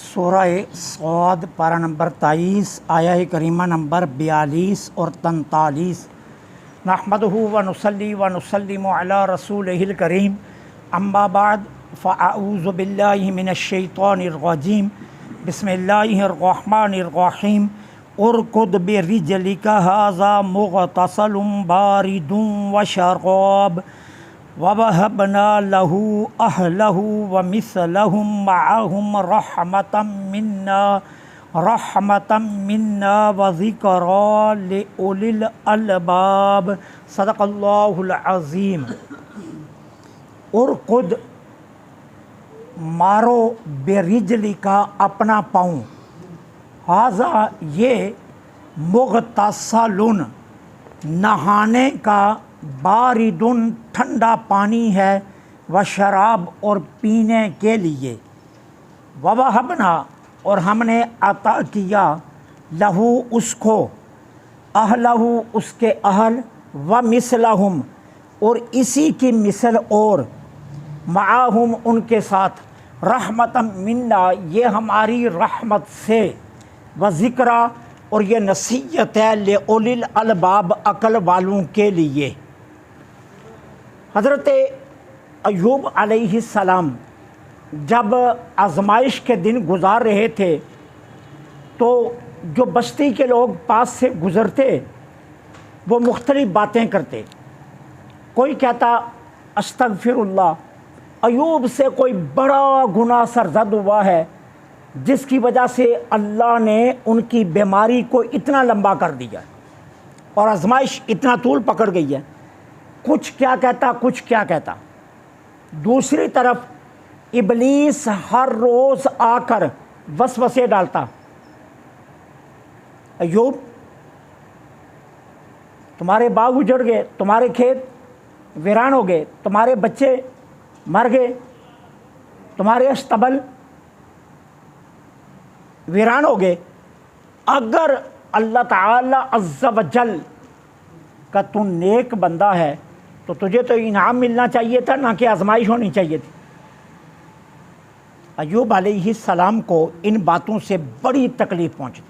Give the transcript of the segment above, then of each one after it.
سورہ صاد پارہ نمبر 23 آیہ کریمہ نمبر 42 اور 43۔ نحمدہ و نصلی و نسلم علی رسولہ الکریم، اما بعد فاعوذ باللہ من الشیطان الرجیم، بسم اللہ الرحمن الرحیم۔ ارکض برجلک ھذا مغتسل بارد وشراب وَوَهَبْنَا لَهُ أَهْلَهُ وَمِثْلَهُمْ مَعَهُمْ رَحْمَةً مِنَّا وَذِكْرَىٰ لِأُولِي الْأَلْبَابِ۔ صدق اللہ العظیم۔ ارکض مارو برجلی کا اپنا پاؤں، ھذا یہ مغتسل نہانے کا، باردن ٹھنڈا پانی ہے، وشراب اور پینے کے لیے، ووہبنا اور ہم نے عطا کیا، لہو اس کو، اہلہ اس کے اہل، ومثلہم اور اسی کی مثل اور، معاہم ان کے ساتھ، رحمتا منا یہ ہماری رحمت سے، وذکرہ اور یہ نصیحت ہے، لأولی الالباب عقل والوں کے لیے۔ حضرت ایوب علیہ السلام جب آزمائش کے دن گزار رہے تھے تو جو بستی کے لوگ پاس سے گزرتے وہ مختلف باتیں کرتے۔ کوئی کہتا استغفر اللہ، ایوب سے کوئی بڑا گناہ سرزد ہوا ہے جس کی وجہ سے اللہ نے ان کی بیماری کو اتنا لمبا کر دیا اور آزمائش اتنا طول پکڑ گئی ہے۔ کچھ کیا کہتا، کچھ کیا کہتا۔ دوسری طرف ابلیس ہر روز آ کر وسوسے ڈالتا، ایوب تمہارے باغ اجڑ گئے، تمہارے کھیت ویران ہو گئے، تمہارے بچے مر گئے، تمہارے استبل ویران ہو گئے، اگر اللہ تعالی عز و جل کا تو نیک بندہ ہے تو تجھے تو انعام ملنا چاہیے تھا، نہ کہ آزمائش ہونی چاہیے تھی۔ ایوب علیہ السلام کو ان باتوں سے بڑی تکلیف پہنچی،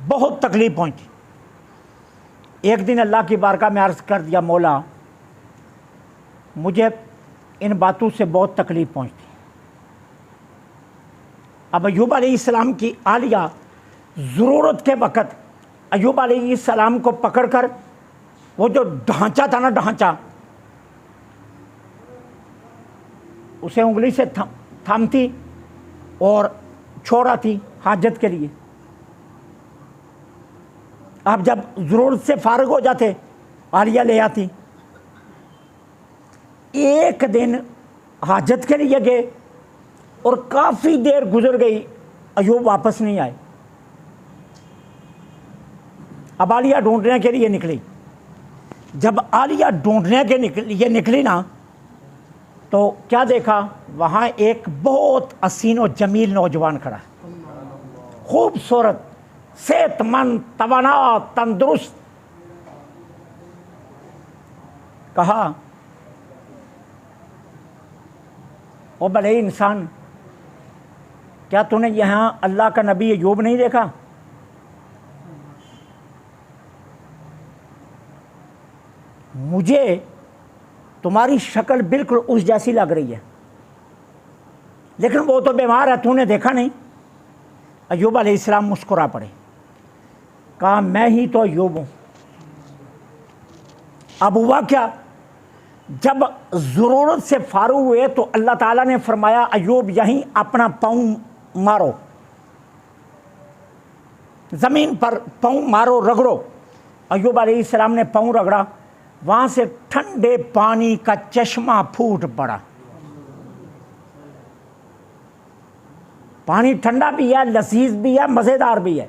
بہت تکلیف پہنچی۔ ایک دن اللہ کی بارگاہ میں عرض کر دیا، مولا مجھے ان باتوں سے بہت تکلیف پہنچتی۔ اب ایوب علیہ السلام کی اہلیہ ضرورت کے وقت ایوب علیہ السلام کو پکڑ کر وہ جو ڈھانچہ تھا نا، ڈھانچہ، اسے انگلی سے تھامتی اور چھوڑاتی حاجت کے لیے۔ اب جب ضرورت سے فارغ ہو جاتے اہلیہ لے آتی۔ ایک دن حاجت کے لیے گئے اور کافی دیر گزر گئی، ایوب واپس نہیں آئے۔ اب اہلیہ ڈھونڈنے کے لیے نکلی۔ جب اہلیہ ڈھونڈنے کے لیے نکلی نا تو کیا دیکھا، وہاں ایک بہت حسین و جمیل نوجوان کھڑا ہے، خوبصورت، صحت مند، توانا، تندرست۔ کہا او بھلے انسان، کیا تو نے یہاں اللہ کا نبی ایوب نہیں دیکھا؟ مجھے تمہاری شکل بالکل اس جیسی لگ رہی ہے، لیکن وہ تو بیمار ہے، تو نے دیکھا نہیں؟ ایوب علیہ السلام مسکرا پڑے، کہا میں ہی تو ایوب ہوں۔ اب ہوا کیا، جب ضرورت سے فارغ ہوئے تو اللہ تعالیٰ نے فرمایا ایوب یہیں اپنا پاؤں مارو، زمین پر پاؤں مارو، رگڑو۔ ایوب علیہ السلام نے پاؤں رگڑا، وہاں سے ٹھنڈے پانی کا چشمہ پھوٹ پڑا۔ پانی ٹھنڈا بھی ہے، لذیذ بھی ہے، مزیدار بھی ہے۔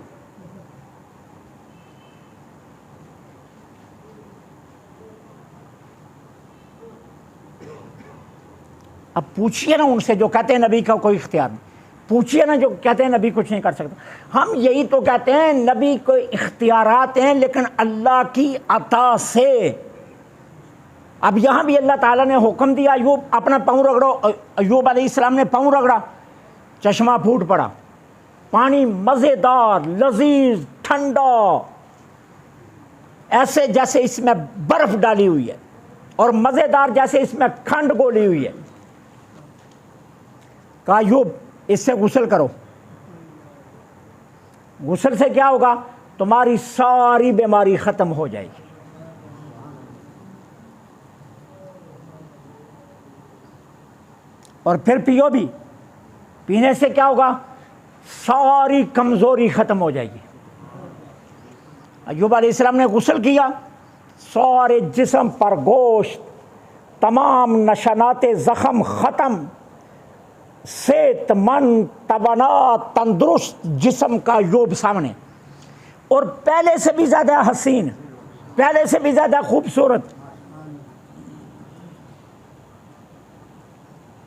اب پوچھئے نا ان سے جو کہتے ہیں نبی کا کوئی اختیار نہیں، پوچھئے نا جو کہتے ہیں نبی کچھ نہیں کر سکتا۔ ہم یہی تو کہتے ہیں نبی کو اختیارات ہیں لیکن اللہ کی عطا سے۔ اب یہاں بھی اللہ تعالیٰ نے حکم دیا ایوب اپنا پاؤں رگڑو، ایوب علیہ السلام نے پاؤں رگڑا، چشمہ پھوٹ پڑا، پانی مزیدار، لذیذ، ٹھنڈا، ایسے جیسے اس میں برف ڈالی ہوئی ہے، اور مزیدار جیسے اس میں کھنڈ گولی ہوئی ہے۔ کہا ایوب اس سے غسل کرو۔ غسل سے کیا ہوگا؟ تمہاری ساری بیماری ختم ہو جائے گی۔ اور پھر پیو بھی، پینے سے کیا ہوگا؟ ساری کمزوری ختم ہو جائے گی۔ ایوب علیہ السلام نے غسل کیا، سارے جسم پر گوشت، تمام نشانات زخم ختم، صحت مند، توانا، تندرست جسم کا ایوب سامنے، اور پہلے سے بھی زیادہ حسین، پہلے سے بھی زیادہ خوبصورت۔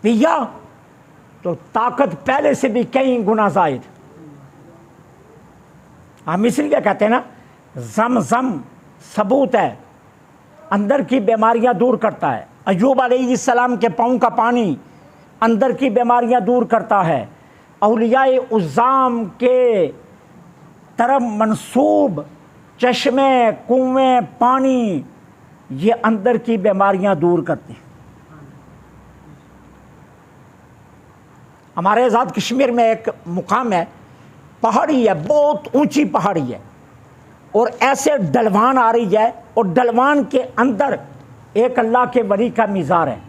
پیا تو طاقت پہلے سے بھی کئی گنا زائد۔ ہم اس لیے کہتے ہیں نا زم زم ثبوت ہے، اندر کی بیماریاں دور کرتا ہے۔ ایوب علیہ السلام کے پاؤں کا پانی اندر کی بیماریاں دور کرتا ہے۔ اولیاء عظام کے طرف منسوب چشمے، کنویں، پانی، یہ اندر کی بیماریاں دور کرتے ہیں۔ ہمارے آزاد کشمیر میں ایک مقام ہے، پہاڑی ہے، بہت اونچی پہاڑی ہے، اور ایسے ڈلوان آ رہی ہے، اور ڈلوان کے اندر ایک اللہ کے ولی کا مزار ہے،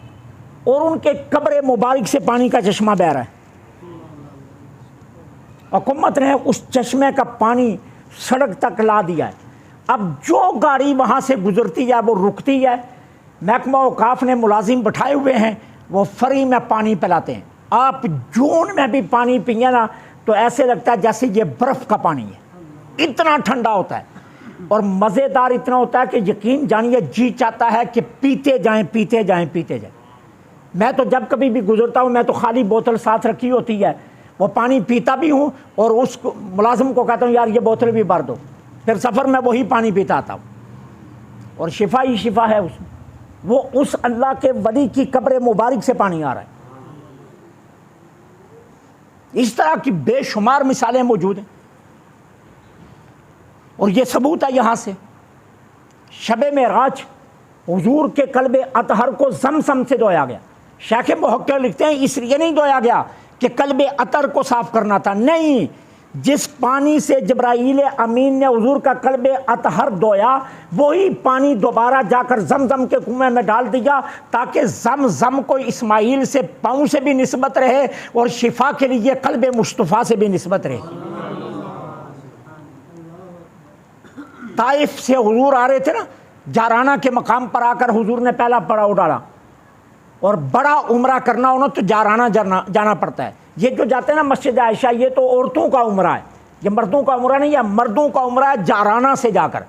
اور ان کے قبر مبارک سے پانی کا چشمہ بہہ رہا ہے۔ حکومت نے اس چشمے کا پانی سڑک تک لا دیا ہے۔ اب جو گاڑی وہاں سے گزرتی ہے وہ رکتی ہے، محکمہ اوقاف نے ملازم بٹھائے ہوئے ہیں، وہ فری میں پانی پلاتے ہیں۔ آپ جون میں بھی پانی پئیں نا تو ایسے لگتا ہے جیسے یہ برف کا پانی ہے، اتنا ٹھنڈا ہوتا ہے اور مزیدار اتنا ہوتا ہے کہ یقین جانیے جی چاہتا ہے کہ پیتے جائیں پیتے جائیں پیتے جائیں۔ میں تو جب کبھی بھی گزرتا ہوں میں تو خالی بوتل ساتھ رکھی ہوتی ہے، وہ پانی پیتا بھی ہوں، اور اس ملازم کو کہتا ہوں یار یہ بوتل بھی بھر دو، پھر سفر میں وہی پانی پیتا آتا ہوں، اور شفا ہی شفا ہے اس میں۔ وہ اس اللہ کے ولی کی قبر مبارک سے پانی آ رہا ہے۔ اس طرح کی بے شمار مثالیں موجود ہیں، اور یہ ثبوت ہے یہاں سے۔ شب معراج حضور کے قلب اطہر کو زمزم سے دھویا گیا۔ شیخ محقق لکھتے ہیں اس لیے نہیں دھویا گیا کہ قلب اطہر کو صاف کرنا تھا، نہیں، جس پانی سے جبرائیل امین نے حضور کا قلب اطہر دھویا وہی پانی دوبارہ جا کر زمزم کے کنویں میں ڈال دیا، تاکہ زمزم کو اسماعیل سے پاؤں سے بھی نسبت رہے اور شفا کے لیے قلب مصطفیٰ سے بھی نسبت رہے۔ طائف سے حضور آ رہے تھے نا، جارانہ کے مقام پر آ کر حضور نے پہلا پڑاؤ ڈالا، اور بڑا عمرہ کرنا ہونا تو جارانہ جانا پڑتا ہے۔ یہ جو جاتے ہیں نا مسجد عائشہ، یہ تو عورتوں کا عمرہ ہے، یہ مردوں کا عمرہ نہیں ہے، مردوں کا عمرہ ہے جارانہ سے جا کر۔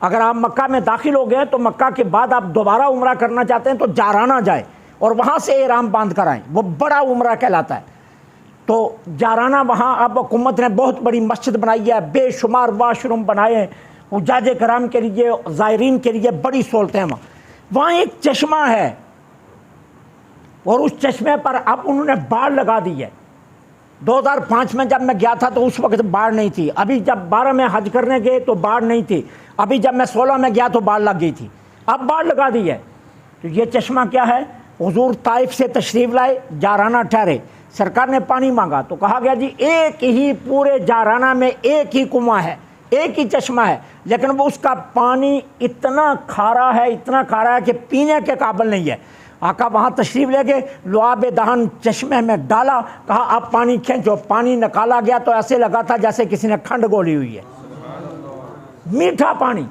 اگر آپ مکہ میں داخل ہو گئے تو مکہ کے بعد آپ دوبارہ عمرہ کرنا چاہتے ہیں تو جارانہ جائیں اور وہاں سے احرام باندھ کر آئیں، وہ بڑا عمرہ کہلاتا ہے۔ تو جارانہ وہاں اب حکومت نے بہت بڑی مسجد بنائی ہے، بے شمار واش روم بنائے ہیں حجاج کرام کے لیے، زائرین کے لیے بڑی سہولتیں وہاں ایک چشمہ ہے، اور اس چشمے پر اب انہوں نے باڑ لگا دی ہے۔ 2005 میں جب میں گیا تھا تو اس وقت باڑ نہیں تھی، ابھی جب 12 میں حج کرنے گئے تو باڑ نہیں تھی، ابھی جب میں 16 میں گیا تو باڑ لگ گئی تھی، اب باڑ لگا دی ہے۔ تو یہ چشمہ کیا ہے؟ حضور طائف سے تشریف لائے، جارانہ ٹھہرے، سرکار نے پانی مانگا تو کہا گیا جی ایک ہی پورے جارانہ میں ایک ہی کنواں ہے، ایک ہی چشمہ ہے، لیکن وہ اس کا پانی اتنا کھارا ہے، اتنا کھارا ہے کہ پینے کے قابل نہیں ہے۔ آقا وہاں تشریف لے گئے، لعاب دہن چشمے میں ڈالا، کہا آپ پانی کھینچو، پانی نکالا گیا تو ایسے لگا تھا جیسے کسی نے کھنڈ گولی ہوئی ہے، میٹھا پانی۔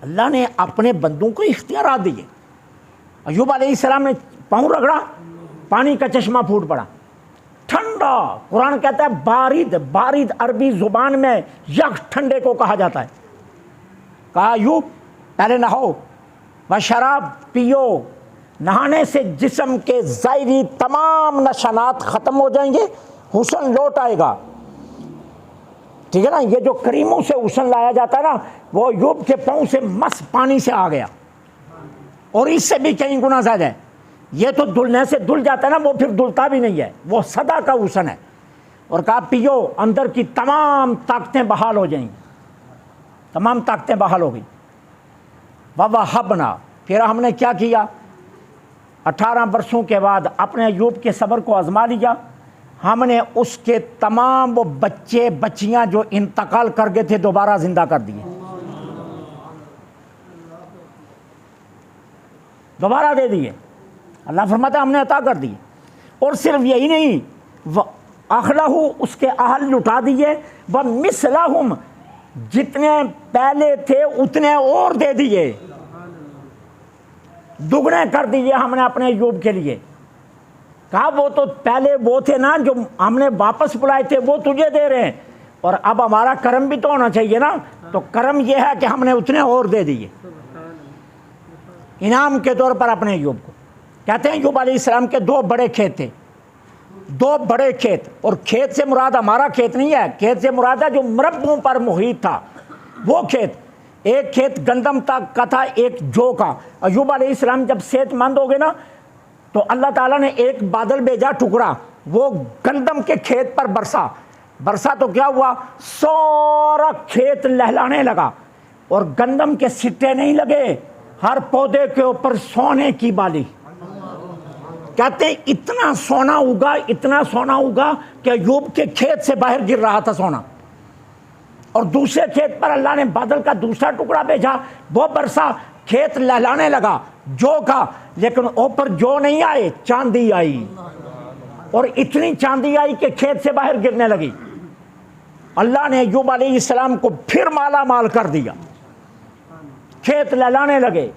اللہ نے اپنے بندوں کو اختیارات دیے۔ ایوب علیہ السلام نے پاؤں رگڑا، پانی کا چشمہ پھوٹ پڑا، ٹھنڈا۔ قرآن کہتا ہے بارد، بارد عربی زبان میں یک ٹھنڈے کو کہا جاتا ہے۔ کہا ایوب پہلے نہاؤ، شراب پیو، نہانے سے جسم کے ظاہری تمام نشانات ختم ہو جائیں گے، حسن لوٹ آئے گا، ٹھیک ہے نا۔ یہ جو کریموں سے حسن لایا جاتا ہے نا، وہ ایوب کے پاؤں سے مس پانی سے آ گیا، اور اس سے بھی کئی گنا زیادہ ہے۔ یہ تو دلنے سے دل جاتا ہے نا، وہ پھر دلتا بھی نہیں ہے، وہ سدا کا حسن ہے۔ اور کہا پیو، اندر کی تمام طاقتیں بحال ہو جائیں، تمام طاقتیں بحال ہو گئی۔ وَوَهَبْنَا، پھر ہم نے کیا کیا، 18 برسوں کے بعد اپنے ایوب کے صبر کو آزما لیا، ہم نے اس کے تمام وہ بچے بچیاں جو انتقال کر گئے تھے دوبارہ زندہ کر دیے، دوبارہ دے دیے۔ اللہ فرماتا ہے ہم نے عطا کر دیے۔ اور صرف یہی نہیں، اخلہو، اس کے اہل لٹا دیے، وَمِثْلَهُمْ، جتنے پہلے تھے اتنے اور دے دیے، دگنے کر دیے ہم نے اپنے ایوب کے لیے۔ کہا وہ تو پہلے وہ تھے نا جو ہم نے واپس بلائے تھے، وہ تجھے دے رہے ہیں، اور اب ہمارا کرم بھی تو ہونا چاہیے نا، تو کرم یہ ہے کہ ہم نے اتنے اور دے دیے انعام کے طور پر اپنے ایوب کو۔ کہتے ہیں ایوب علیہ السلام کے 2 بڑے کھیت تھے، 2 بڑے کھیت، اور کھیت سے مراد ہمارا کھیت نہیں ہے، کھیت سے مراد ہے جو مربوں پر محیط تھا وہ کھیت۔ ایک کھیت گندم تک کا تھا، ایک جو کا۔ ایوب علیہ السلام جب صحت مند ہو گئے نا تو اللہ تعالیٰ نے ایک بادل بھیجا ٹکڑا، وہ گندم کے کھیت پر برسا تو کیا ہوا، سارا کھیت لہلانے لگا، اور گندم کے سٹے نہیں لگے، ہر پودے کے اوپر سونے کی بالی۔ کہتے ہیں اتنا سونا اگا کہ ایوب کے کھیت سے باہر گر رہا تھا سونا۔ اور دوسرے کھیت پر اللہ نے بادل کا دوسرا ٹکڑا بھیجا، وہ برسا، کھیت لہلانے لگا جو کا، لیکن اوپر جو نہیں آئے، چاندی آئی، اور اتنی چاندی آئی کہ کھیت سے باہر گرنے لگی۔ اللہ نے ایوب علیہ السلام کو پھر مالا مال کر دیا، کھیت لہلانے لگے،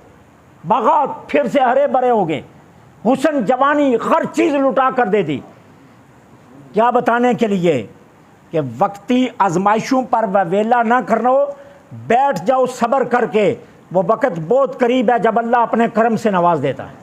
باغات پھر سے ہرے بھرے ہو گئے، حسن جوانی ہر چیز لٹا کر دے دی۔ کیا بتانے کے لیے کہ وقتی آزمائشوں پر ویلا نہ کرنا ہو، بیٹھ جاؤ صبر کر کے، وہ وقت بہت قریب ہے جب اللہ اپنے کرم سے نواز دیتا ہے۔